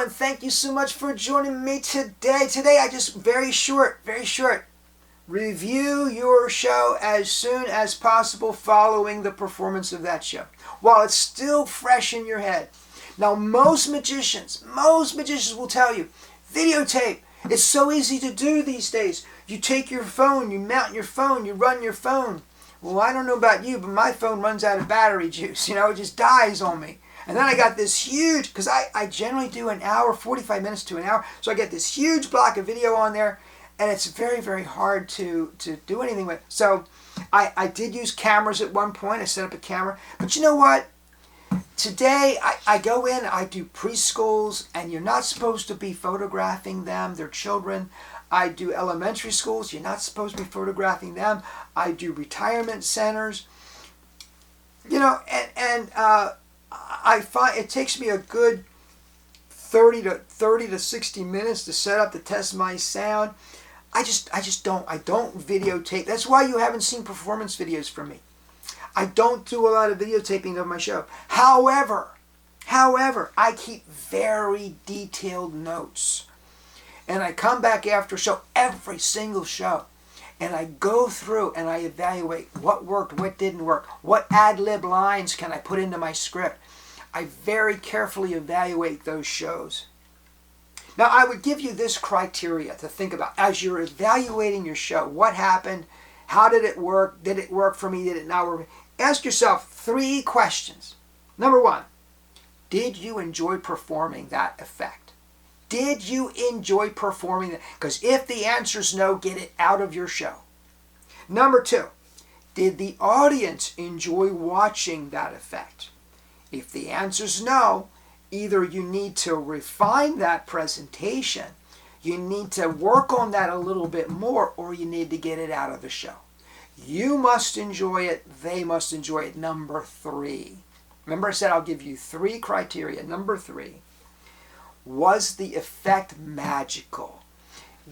and thank you so much for joining me today. Today I just very short, review your show as soon as possible following the performance of that show, while it's still fresh in your head. Now most magicians will tell you, videotape, it's so easy to do these days. You take your phone, you mount your phone, you run your phone. Well, I don't know about you, but my phone runs out of battery juice. It just dies on me. And then I got this huge, because I generally do an hour, 45 minutes to an hour, so I get this huge block of video on there, and it's very, very hard to do anything with. So I did use cameras at one point. I set up a camera. But you know what? Today I go in, I do preschools, and you're not supposed to be photographing them. They're children. I do elementary schools. You're not supposed to be photographing them. I do retirement centers. I find it takes me a good 30 to 60 minutes to set up, to test my sound. I don't videotape. That's why you haven't seen performance videos from me. I don't do a lot of videotaping of my show. However, I keep very detailed notes. And I come back after a show, every single show, and I go through and I evaluate what worked, what didn't work, what ad-lib lines can I put into my script. I very carefully evaluate those shows. Now, I would give you this criteria to think about as you're evaluating your show. What happened? How did it work? Did it work for me? Did it not work? Ask yourself 3 questions. Number 1, did you enjoy performing that effect? Did you enjoy performing it? Because if the answer is no, get it out of your show. Number 2, did the audience enjoy watching that effect? If the answer is no, either you need to refine that presentation, you need to work on that a little bit more, or you need to get it out of the show. You must enjoy it. They must enjoy it. Number 3. Remember I said I'll give you 3 criteria. Number 3. Was the effect magical?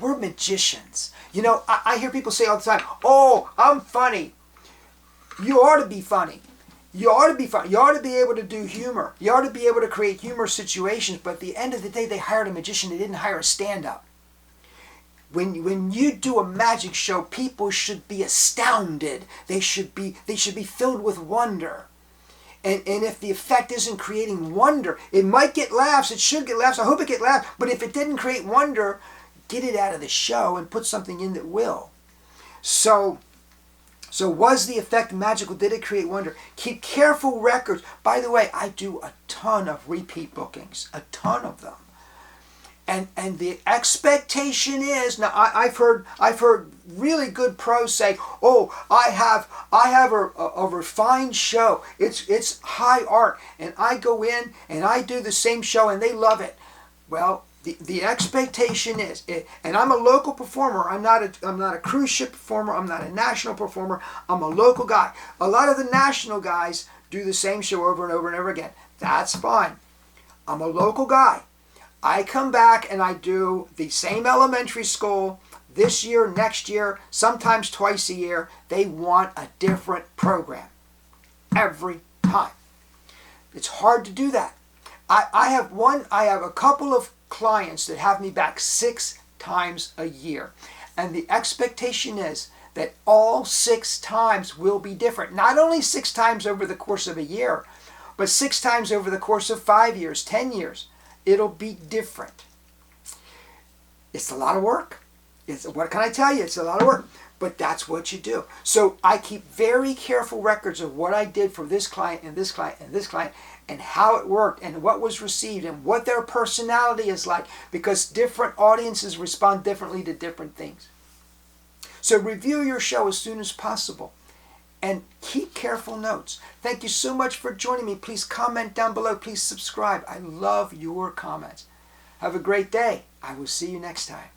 We're magicians. I hear people say all the time, oh, I'm funny. You ought to be funny. You ought to be funny. You ought to be able to do humor. You ought to be able to create humorous situations. But at the end of the day, they hired a magician. They didn't hire a stand-up. When you do a magic show, people should be astounded. They should be filled with wonder. And if the effect isn't creating wonder, it might get laughs. It should get laughs. I hope it get laughs. But if it didn't create wonder, get it out of the show and put something in that will. So was the effect magical? Did it create wonder? Keep careful records. By the way, I do a ton of repeat bookings, a ton of them. And the expectation is, now I've heard really good pros say, oh, I have a refined show. It's high art, and I go in and I do the same show and they love it. Well, the expectation is, and I'm a local performer. I'm not a cruise ship performer. I'm not a national performer. I'm a local guy. A lot of the national guys do the same show over and over and over again. That's fine. I'm a local guy. I come back and I do the same elementary school this year, next year, sometimes twice a year. They want a different program every time. It's hard to do that. I have a couple of clients that have me back 6 times a year. And the expectation is that all 6 times will be different. Not only 6 times over the course of a year, but 6 times over the course of 5 years, 10 years. It'll be different. It's a lot of work. What can I tell you? It's a lot of work. But that's what you do. So I keep very careful records of what I did for this client and this client and this client, and how it worked and what was received and what their personality is like, because different audiences respond differently to different things. So review your show as soon as possible. And keep careful notes. Thank you so much for joining me. Please comment down below. Please subscribe. I love your comments. Have a great day. I will see you next time.